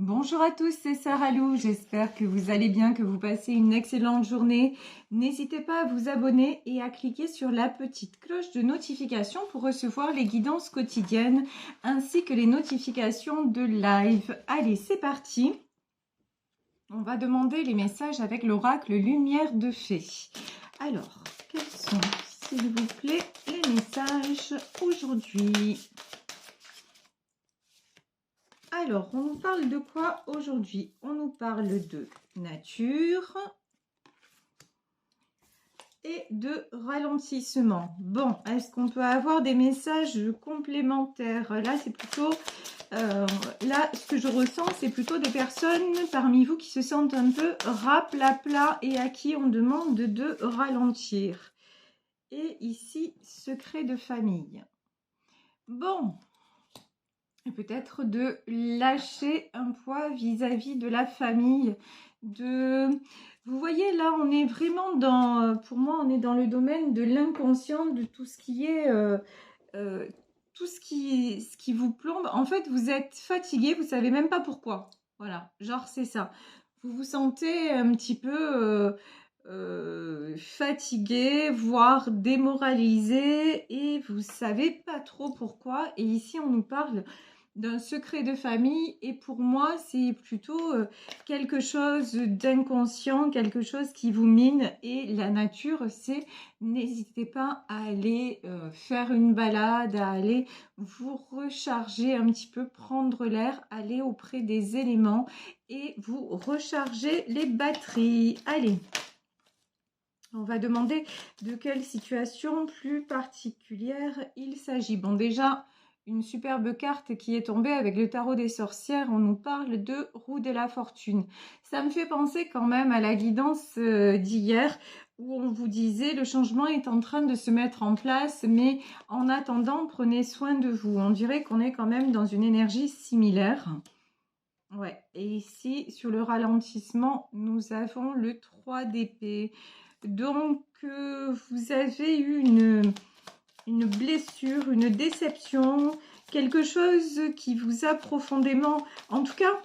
Bonjour à tous, c'est Sarah Lou, j'espère que vous allez bien, que vous passez une excellente journée. N'hésitez pas à vous abonner et à cliquer sur la petite cloche de notification pour recevoir les guidances quotidiennes ainsi que les notifications de live. Allez, c'est parti. On va demander les messages avec l'oracle Lumière de Fée. Alors, quels sont, s'il vous plaît, les messages aujourd'hui ? Alors, on nous parle de quoi aujourd'hui? On nous parle de nature et de ralentissement. Bon, est-ce qu'on peut avoir des messages complémentaires? Là, c'est plutôt... là, ce que je ressens, c'est plutôt des personnes parmi vous qui se sentent un peu raplapla et à qui on demande de ralentir. Et ici, secret de famille. Bon... peut-être de lâcher un poids vis-à-vis de la famille. Vous voyez, là, on est vraiment dans, pour moi, on est dans le domaine de l'inconscient, de tout ce qui est, tout ce qui vous plombe. En fait, vous êtes fatigué, vous savez même pas pourquoi. Voilà, genre c'est ça. Vous vous sentez un petit peu fatigué, voire démoralisé, et vous savez pas trop pourquoi. Et ici, on nous parle d'un secret de famille, et pour moi c'est plutôt quelque chose d'inconscient, quelque chose qui vous mine. Et la nature, c'est n'hésitez pas à aller faire une balade, à aller vous recharger un petit peu, prendre l'air, aller auprès des éléments et vous recharger les batteries. Allez, on va demander de quelle situation plus particulière il s'agit. Bon, déjà, une superbe carte qui est tombée avec le tarot des sorcières. On nous parle de roue de la fortune. Ça me fait penser quand même à la guidance d'hier où on vous disait le changement est en train de se mettre en place, mais en attendant, prenez soin de vous. On dirait qu'on est quand même dans une énergie similaire. Ouais, et ici, sur le ralentissement, nous avons le 3 d'épée. Donc, vous avez eu une blessure, une déception, quelque chose qui vous a profondément... En tout cas,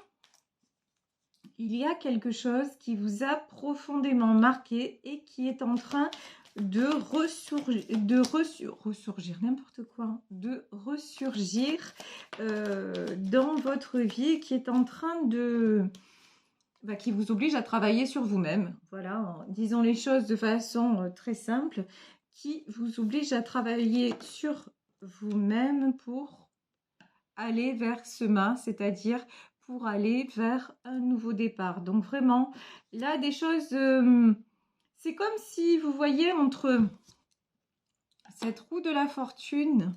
il y a quelque chose qui vous a profondément marqué et qui est en train de ressurgir, n'importe quoi, de ressurgir dans votre vie, qui est en train de... qui vous oblige à travailler sur vous-même. Voilà, disons les choses de façon très simple, qui vous oblige à travailler sur vous-même pour aller vers ce mât, c'est-à-dire pour aller vers un nouveau départ. Donc vraiment, là, des choses... c'est comme si vous voyez entre cette roue de la fortune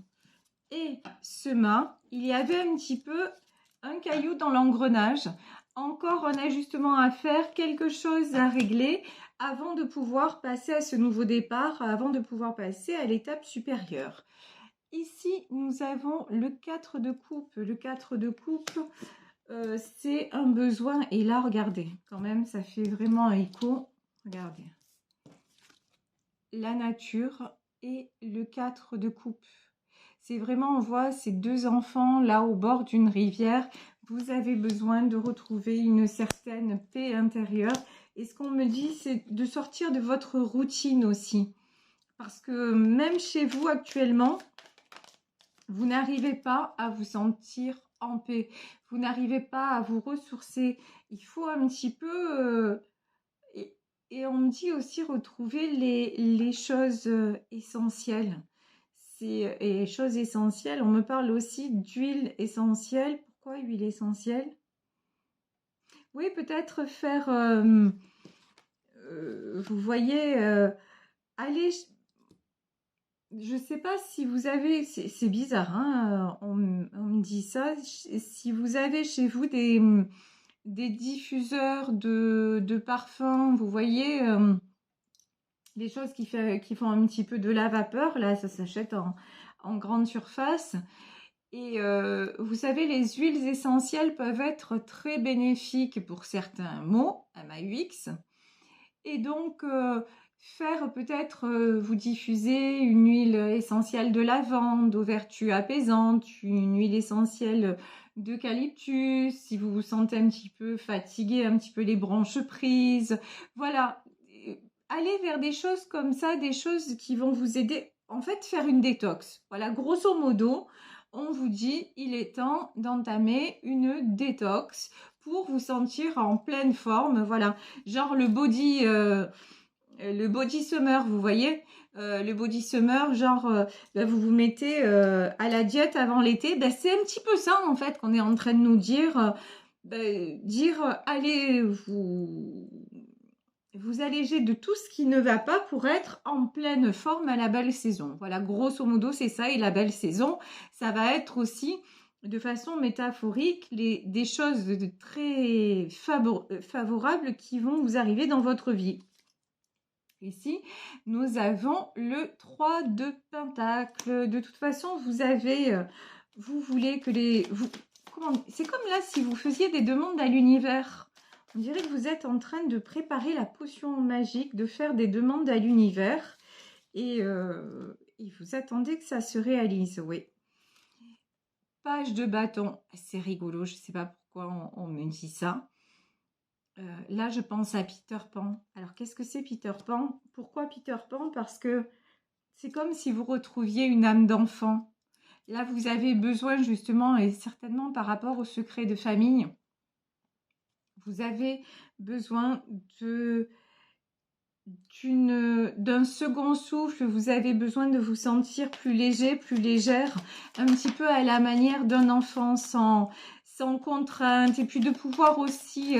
et ce mât, il y avait un petit peu un caillou dans l'engrenage, encore un ajustement à faire, quelque chose à régler avant de pouvoir passer à ce nouveau départ, avant de pouvoir passer à l'étape supérieure. Ici, nous avons le 4 de coupe. Le 4 de coupe, c'est un besoin. Et là, regardez, quand même, ça fait vraiment écho. Regardez. La nature et le 4 de coupe. C'est vraiment, on voit ces deux enfants là au bord d'une rivière. Vous avez besoin de retrouver une certaine paix intérieure. Et ce qu'on me dit, c'est de sortir de votre routine aussi. Parce que même chez vous actuellement, vous n'arrivez pas à vous sentir en paix. Vous n'arrivez pas à vous ressourcer. Il faut un petit peu... et on me dit aussi retrouver les choses essentielles. Et choses essentielles, on me parle aussi d'huile essentielle. Pourquoi huile essentielle? Oui, peut-être faire... vous voyez, aller... Je ne sais pas si vous avez... C'est bizarre, hein, on me dit ça. Si vous avez chez vous des diffuseurs de parfums, vous voyez... des choses qui font un petit peu de la vapeur, là, ça s'achète en grande surface. Et vous savez, les huiles essentielles peuvent être très bénéfiques pour certains maux, MAUX. Et donc, faire peut-être, vous diffuser une huile essentielle de lavande aux vertus apaisantes, une huile essentielle d'eucalyptus, si vous vous sentez un petit peu fatigué, un petit peu les branches prises. Voilà, allez vers des choses comme ça, des choses qui vont vous aider, en fait, faire une détox. Voilà, grosso modo, on vous dit, il est temps d'entamer une détox pour vous sentir en pleine forme. Voilà, genre le body summer, vous voyez, le body summer, genre vous vous mettez à la diète avant l'été. C'est un petit peu ça en fait qu'on est en train de nous dire, allez vous alléger de tout ce qui ne va pas pour être en pleine forme à la belle saison. Voilà, grosso modo, c'est ça. Et la belle saison, ça va être aussi, de façon métaphorique, des choses très favorables qui vont vous arriver dans votre vie. Ici, nous avons le 3 de Pentacle. De toute façon, vous voulez que c'est comme là si vous faisiez des demandes à l'univers. On dirait que vous êtes en train de préparer la potion magique, de faire des demandes à l'univers. Et vous attendez que ça se réalise, oui. Page de bâton, c'est rigolo, je ne sais pas pourquoi on me dit ça. Là, je pense à Peter Pan. Alors, qu'est-ce que c'est Peter Pan? Pourquoi Peter Pan? Parce que c'est comme si vous retrouviez une âme d'enfant. Là, vous avez besoin justement, et certainement par rapport au secret de famille, vous avez besoin d'un second souffle, vous avez besoin de vous sentir plus léger, plus légère, un petit peu à la manière d'un enfant sans contrainte, et puis de pouvoir aussi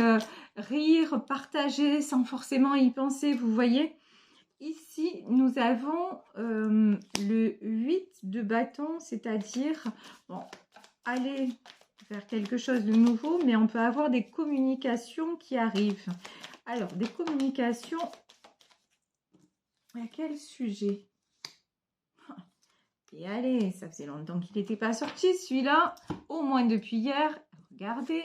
rire, partager sans forcément y penser, vous voyez. Ici, nous avons le 8 de bâton, c'est-à-dire, bon, aller vers quelque chose de nouveau, mais on peut avoir des communications qui arrivent. Alors, des communications, à quel sujet? Et allez, ça faisait longtemps qu'il n'était pas sorti, celui-là, au moins depuis hier. Regardez,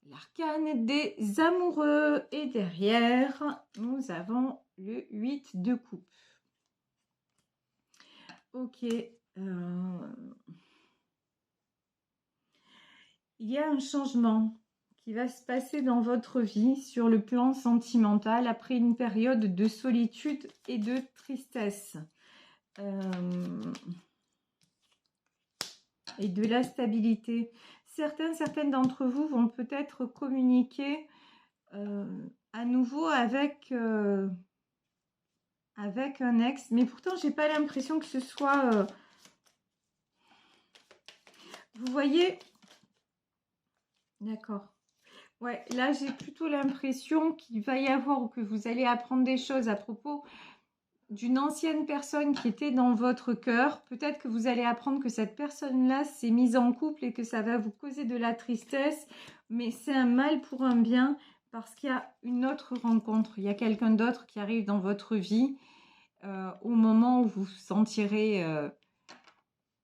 l'arcane des amoureux. Et derrière, nous avons le 8 de coupe. Ok. Il y a un changement qui va se passer dans votre vie sur le plan sentimental après une période de solitude et de tristesse. Et de la stabilité. Certaines d'entre vous vont peut-être communiquer à nouveau avec un ex, mais pourtant j'ai pas l'impression que ce soit vous voyez, d'accord, ouais, là j'ai plutôt l'impression qu'il va y avoir, ou que vous allez apprendre des choses à propos d'une ancienne personne qui était dans votre cœur. Peut-être que vous allez apprendre que cette personne-là s'est mise en couple et que ça va vous causer de la tristesse, mais c'est un mal pour un bien, parce qu'il y a une autre rencontre, il y a quelqu'un d'autre qui arrive dans votre vie au moment où vous vous sentirez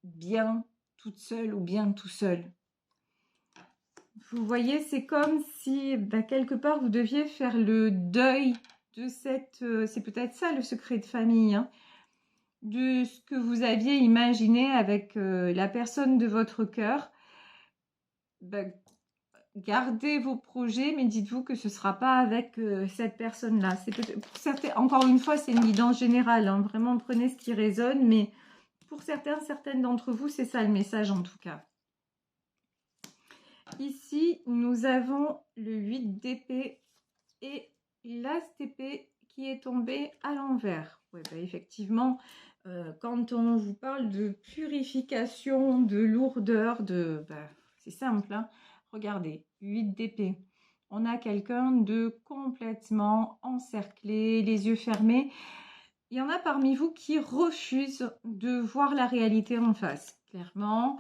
bien toute seule ou bien tout seul. Vous voyez, c'est comme si quelque part vous deviez faire le deuil de cette... c'est peut-être ça le secret de famille, hein, de ce que vous aviez imaginé avec la personne de votre cœur. Gardez vos projets, mais dites-vous que ce ne sera pas avec cette personne-là. C'est pour certains, encore une fois, c'est une guidance générale, hein, vraiment prenez ce qui résonne, mais pour certaines d'entre vous, c'est ça le message en tout cas. Ici, nous avons le 8 d'épée et l'as d'épée qui est tombé à l'envers. Ouais, effectivement, quand on vous parle de purification, de lourdeur, c'est simple, hein. Regardez, 8 d'épée. On a quelqu'un de complètement encerclé, les yeux fermés. Il y en a parmi vous qui refusent de voir la réalité en face, clairement.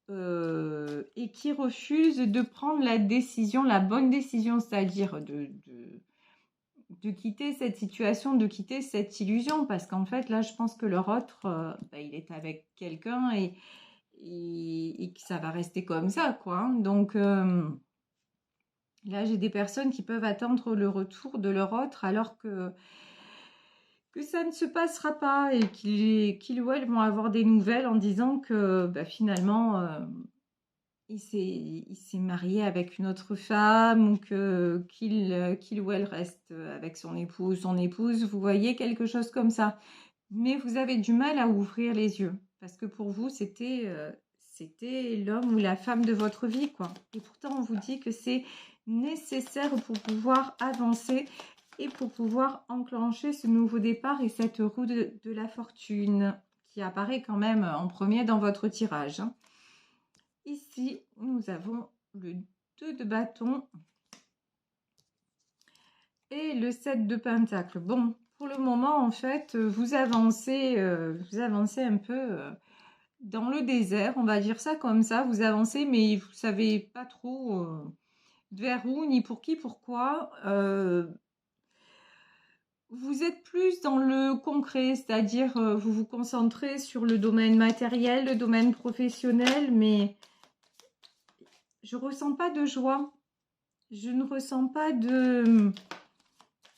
Et qui refusent de prendre la décision, la bonne décision, c'est-à-dire de quitter cette situation, de quitter cette illusion, parce qu'en fait, là, je pense que leur autre, il est avec quelqu'un et que ça va rester comme ça, quoi. Hein. Donc, là, j'ai des personnes qui peuvent attendre le retour de leur autre, alors que ça ne se passera pas, et qu'ils ou elles vont avoir des nouvelles en disant que finalement... il s'est marié avec une autre femme ou qu'il ou elle reste avec son époux ou son épouse. Vous voyez quelque chose comme ça. Mais vous avez du mal à ouvrir les yeux parce que pour vous, c'était l'homme ou la femme de votre vie, quoi. Et pourtant, on vous dit que c'est nécessaire pour pouvoir avancer et pour pouvoir enclencher ce nouveau départ et cette roue de la fortune qui apparaît quand même en premier dans votre tirage. Ici, nous avons le 2 de bâton et le 7 de pentacle. Bon, pour le moment, en fait, vous avancez un peu dans le désert, on va dire ça comme ça. Vous avancez, mais vous savez pas trop vers où, ni pour qui, pourquoi. Vous êtes plus dans le concret, c'est-à-dire vous vous concentrez sur le domaine matériel, le domaine professionnel, mais je ressens pas de joie. Je ne ressens pas de...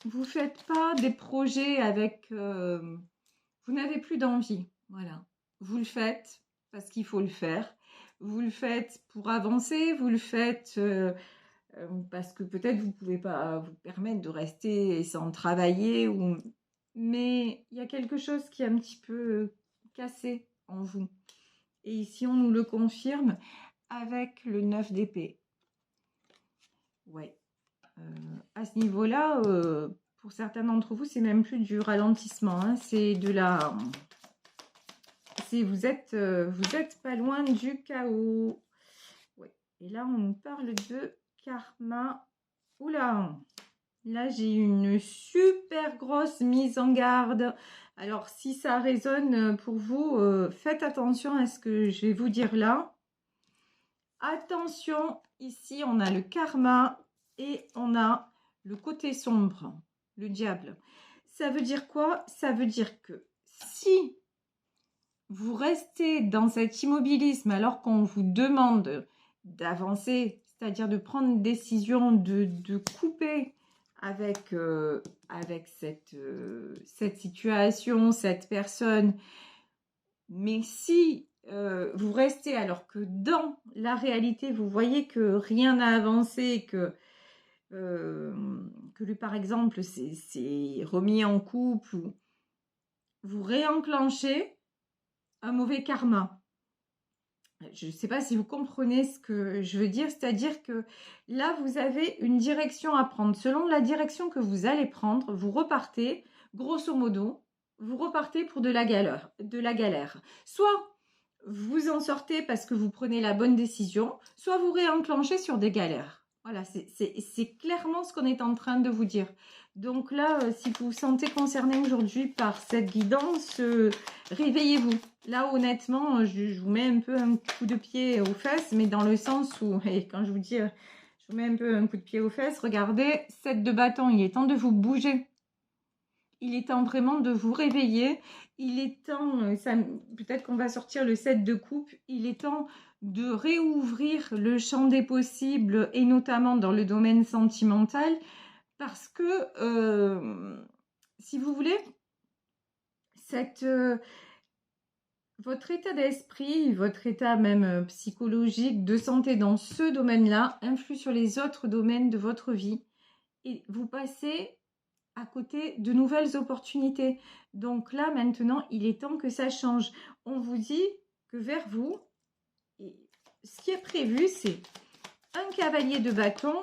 Vous faites pas des projets avec... Vous n'avez plus d'envie, voilà. Vous le faites parce qu'il faut le faire. Vous le faites pour avancer, vous le faites parce que peut-être vous ne pouvez pas vous permettre de rester sans travailler. Mais il y a quelque chose qui est un petit peu cassé en vous. Et ici, on nous le confirme avec le 9 d'épée. Ouais. À ce niveau-là, pour certains d'entre vous, c'est même plus du ralentissement. Hein, c'est de la... Vous êtes pas loin du chaos. Ouais. Et là, on nous parle de karma. Oula! Là, j'ai une super grosse mise en garde. Alors, si ça résonne pour vous, faites attention à ce que je vais vous dire là. Attention, ici, on a le karma et on a le côté sombre, le diable. Ça veut dire quoi? Ça veut dire que si vous restez dans cet immobilisme alors qu'on vous demande d'avancer, c'est-à-dire de prendre une décision, de couper avec cette situation, cette personne, mais si vous restez alors que dans la réalité, vous voyez que rien n'a avancé, que lui, par exemple, c'est remis en couple, ou vous réenclenchez un mauvais karma. Je ne sais pas si vous comprenez ce que je veux dire, c'est-à-dire que là, vous avez une direction à prendre. Selon la direction que vous allez prendre, vous repartez, grosso modo, vous repartez pour de la galère. Soit vous en sortez parce que vous prenez la bonne décision, soit vous réenclenchez sur des galères. Voilà, c'est clairement ce qu'on est en train de vous dire. Donc là, si vous vous sentez concerné aujourd'hui par cette guidance, réveillez-vous. Là, honnêtement, je vous mets un peu un coup de pied aux fesses, mais dans le sens où, et quand je vous dis, je vous mets un peu un coup de pied aux fesses, regardez, 7 de bâton, il est temps de vous bouger. Il est temps vraiment de vous réveiller. Il est temps, peut-être qu'on va sortir le 7 de coupe, il est temps de réouvrir le champ des possibles, et notamment dans le domaine sentimental, parce que, si vous voulez, votre état d'esprit, votre état même psychologique, de santé dans ce domaine-là, influe sur les autres domaines de votre vie. Et vous passez à côté de nouvelles opportunités. Donc là, maintenant, il est temps que ça change. On vous dit que vers vous, ce qui est prévu, c'est un cavalier de bâton,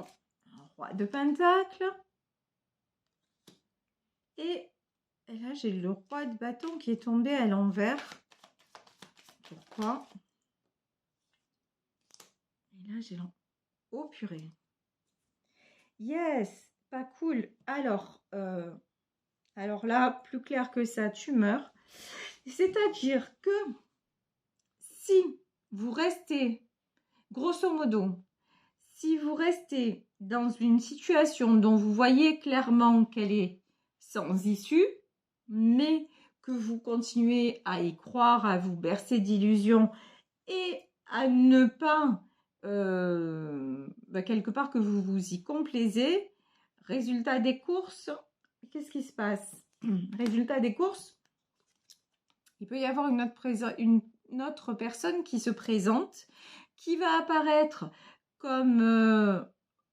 un roi de pentacle, et là, j'ai le roi de bâton qui est tombé à l'envers. Pourquoi? Et là, j'ai oh purée. Yes, pas cool. Alors là, plus clair que ça, tu meurs. C'est-à-dire que si vous restez, grosso modo, si vous restez dans une situation dont vous voyez clairement qu'elle est sans issue, mais que vous continuez à y croire, à vous bercer d'illusions et à ne pas, quelque part, que vous vous y complaisez, résultat des courses, qu'est-ce qui se passe? Résultat des courses, il peut y avoir une autre personne qui se présente, qui va apparaître comme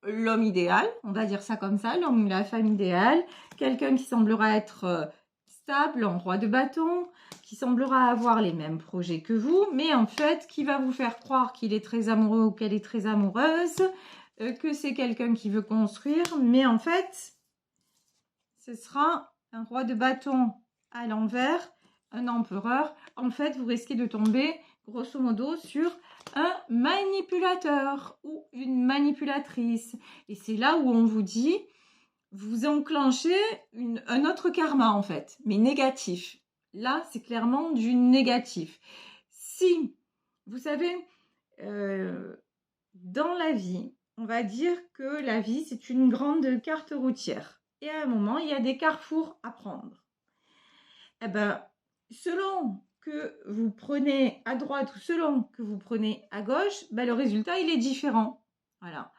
l'homme idéal, on va dire ça comme ça, l'homme ou la femme idéale, quelqu'un qui semblera être stable, en roi de bâton, qui semblera avoir les mêmes projets que vous, mais en fait, qui va vous faire croire qu'il est très amoureux ou qu'elle est très amoureuse, que c'est quelqu'un qui veut construire, mais en fait, ce sera un roi de bâton à l'envers, un empereur. En fait, vous risquez de tomber, grosso modo, sur un manipulateur ou une manipulatrice. Et c'est là où on vous dit, vous enclenchez un autre karma, en fait, mais négatif. Là, c'est clairement du négatif. Si, vous savez, dans la vie, on va dire que la vie, c'est une grande carte routière. Et à un moment, il y a des carrefours à prendre. Eh ben, selon que vous prenez à droite ou selon que vous prenez à gauche, ben, le résultat, il est différent. Voilà.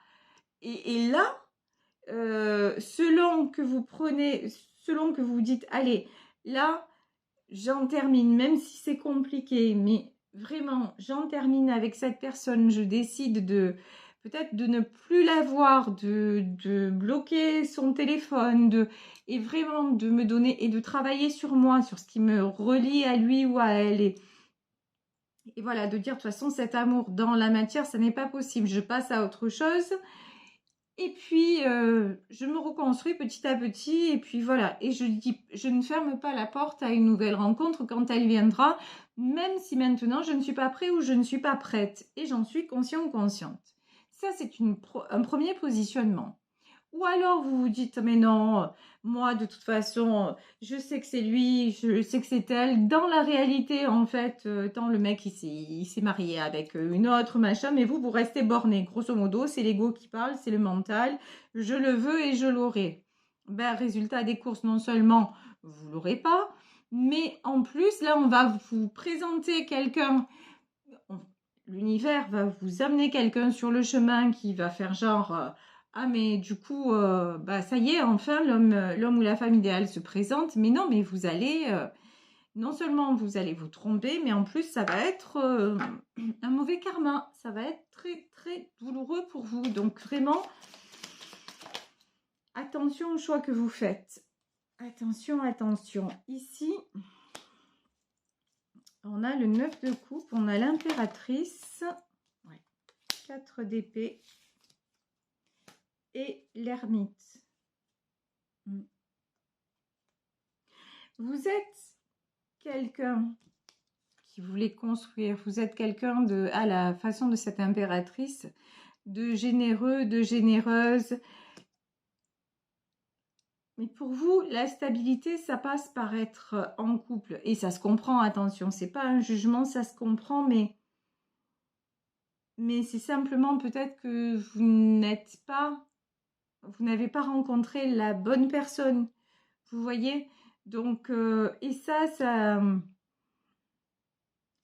Et là, selon que vous prenez, selon que vous vous dites, allez, là, j'en termine, même si c'est compliqué, mais vraiment, j'en termine avec cette personne, je décide de peut-être de ne plus la voir, de bloquer son téléphone, et vraiment de me donner et de travailler sur moi, sur ce qui me relie à lui ou à elle. Et voilà, de dire de toute façon, cet amour dans la matière, ça n'est pas possible, je passe à autre chose. Et puis, je me reconstruis petit à petit. Et puis voilà. Et je dis, je ne ferme pas la porte à une nouvelle rencontre quand elle viendra, même si maintenant je ne suis pas prêt ou je ne suis pas prête. Et j'en suis conscient ou consciente. Ça, c'est un premier positionnement. Ou alors vous vous dites, mais non, moi de toute façon, je sais que c'est lui, je sais que c'est elle. Dans la réalité, en fait, tant le mec il s'est marié avec une autre, machin, mais vous restez borné. Grosso modo, c'est l'ego qui parle, c'est le mental. Je le veux et je l'aurai. Ben, résultat des courses, non seulement vous l'aurez pas, mais en plus, là, on va vous présenter quelqu'un. L'univers va vous amener quelqu'un sur le chemin qui va faire genre ah mais du coup bah ça y est enfin l'homme ou la femme idéale se présente, mais non, mais vous allez non seulement vous allez vous tromper, mais en plus ça va être un mauvais karma, ça va être très très douloureux pour vous. Donc vraiment attention au choix que vous faites, attention ici. On a le 9 de coupe, on a l'impératrice, ouais, 4 d'épée et l'ermite. Vous êtes quelqu'un qui voulait construire, vous êtes quelqu'un à la façon de cette impératrice, de généreux, de généreuse. Mais pour vous, la stabilité, ça passe par être en couple. Et ça se comprend, attention, c'est pas un jugement, ça se comprend, mais c'est simplement peut-être que vous n'avez pas rencontré la bonne personne. Vous voyez? Donc, et ça,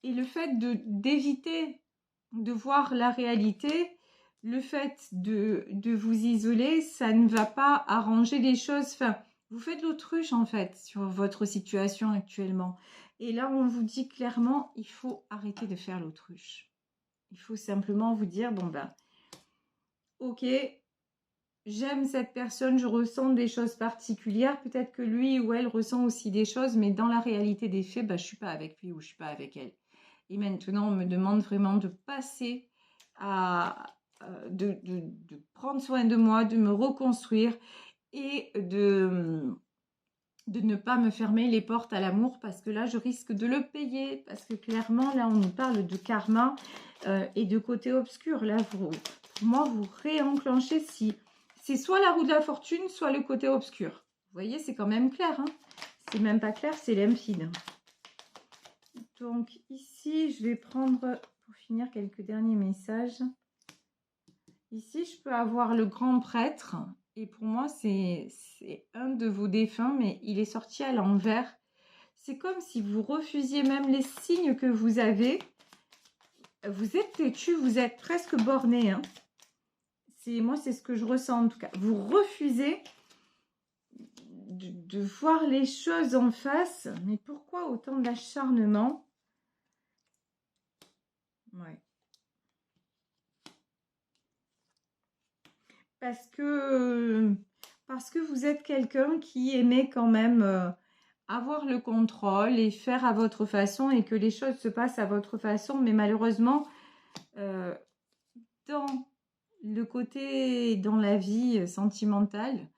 et le fait d'éviter de voir la réalité, le fait de vous isoler, ça ne va pas arranger les choses. Enfin, vous faites l'autruche en fait sur votre situation actuellement. Et là, on vous dit clairement, il faut arrêter de faire l'autruche. Il faut simplement vous dire, bon ben, ok, j'aime cette personne, je ressens des choses particulières. Peut-être que lui ou elle ressent aussi des choses, mais dans la réalité des faits, ben, je ne suis pas avec lui ou je ne suis pas avec elle. Et maintenant, on me demande vraiment de passer de prendre soin de moi, de me reconstruire et de ne pas me fermer les portes à l'amour parce que là, je risque de le payer. Parce que clairement, là, on nous parle de karma et de côté obscur. Là, pour moi, vous réenclenchez si c'est soit la roue de la fortune, soit le côté obscur. Vous voyez, c'est quand même clair. Hein, c'est même pas clair, c'est limpide. Donc ici, je vais prendre, pour finir, quelques derniers messages. Ici, je peux avoir le grand prêtre. Et pour moi, c'est un de vos défunts, mais il est sorti à l'envers. C'est comme si vous refusiez même les signes que vous avez. Vous êtes têtu, vous êtes presque borné. Hein. Moi, c'est ce que je ressens en tout cas. Vous refusez de voir les choses en face. Mais pourquoi autant d'acharnement? Ouais. parce que, vous êtes quelqu'un qui aimait quand même avoir le contrôle et faire à votre façon et que les choses se passent à votre façon. Mais malheureusement, euh, dans le côté, dans la vie sentimentale,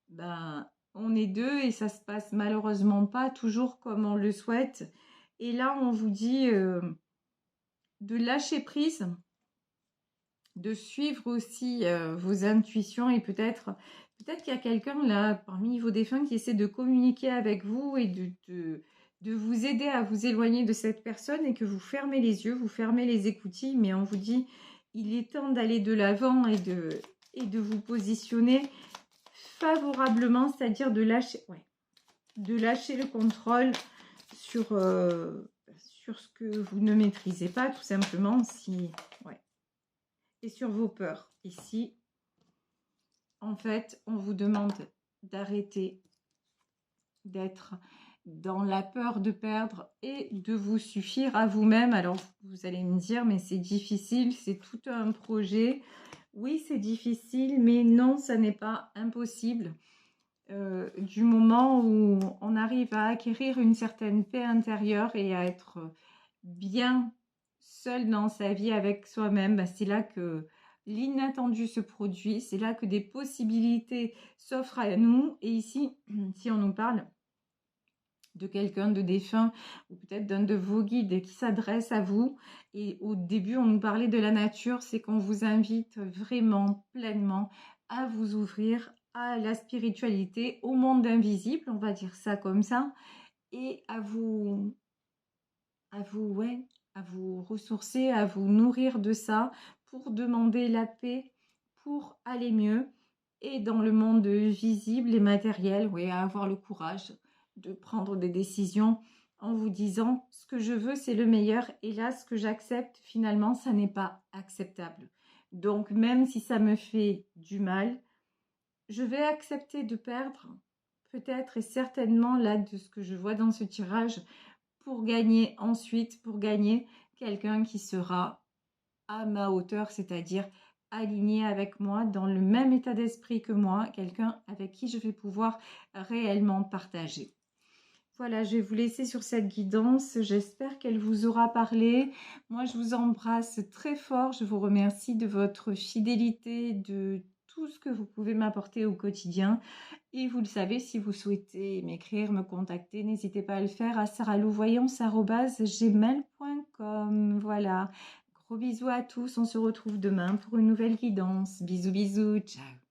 ben, on est deux et ça se passe malheureusement pas toujours comme on le souhaite. Et là, on vous dit de lâcher prise, de suivre aussi vos intuitions et peut-être qu'il y a quelqu'un là parmi vos défunts qui essaie de communiquer avec vous et de vous aider à vous éloigner de cette personne et que vous fermez les yeux, vous fermez les écoutilles, mais on vous dit il est temps d'aller de l'avant et de vous positionner favorablement, c'est-à-dire de lâcher, de lâcher le contrôle sur, sur ce que vous ne maîtrisez pas, tout simplement, et sur vos peurs. Ici, en fait, on vous demande d'arrêter d'être dans la peur de perdre et de vous suffire à vous-même. Alors, vous allez me dire, mais c'est difficile, c'est tout un projet. Oui, c'est difficile, mais non, ça n'est pas impossible. Du moment où on arrive à acquérir une certaine paix intérieure et à être bien seul dans sa vie avec soi-même, bah, c'est là que l'inattendu se produit, c'est là que des possibilités s'offrent à nous. Et ici, si on nous parle de quelqu'un de défunt ou peut-être d'un de vos guides qui s'adresse à vous, et au début on nous parlait de la nature, c'est qu'on vous invite vraiment pleinement à vous ouvrir à la spiritualité, au monde invisible, on va dire ça comme ça, et à vous ressourcer, à vous nourrir de ça pour demander la paix, pour aller mieux. Et dans le monde visible et matériel, à avoir le courage de prendre des décisions en vous disant ce que je veux, c'est le meilleur. Et là, ce que j'accepte, finalement, ça n'est pas acceptable. Donc, même si ça me fait du mal, je vais accepter de perdre, peut-être et certainement là, de ce que je vois dans ce tirage, pour gagner ensuite, pour gagner quelqu'un qui sera à ma hauteur, c'est-à-dire aligné avec moi, dans le même état d'esprit que moi, quelqu'un avec qui je vais pouvoir réellement partager. Voilà, je vais vous laisser sur cette guidance. J'espère qu'elle vous aura parlé. Moi, je vous embrasse très fort. Je vous remercie de votre fidélité, de tout ce que vous pouvez m'apporter au quotidien. Et vous le savez, si vous souhaitez m'écrire, me contacter, n'hésitez pas à le faire à saralouvoyance@gmail.com. Voilà. Gros bisous à tous. On se retrouve demain pour une nouvelle guidance. Bisous, bisous. Ciao.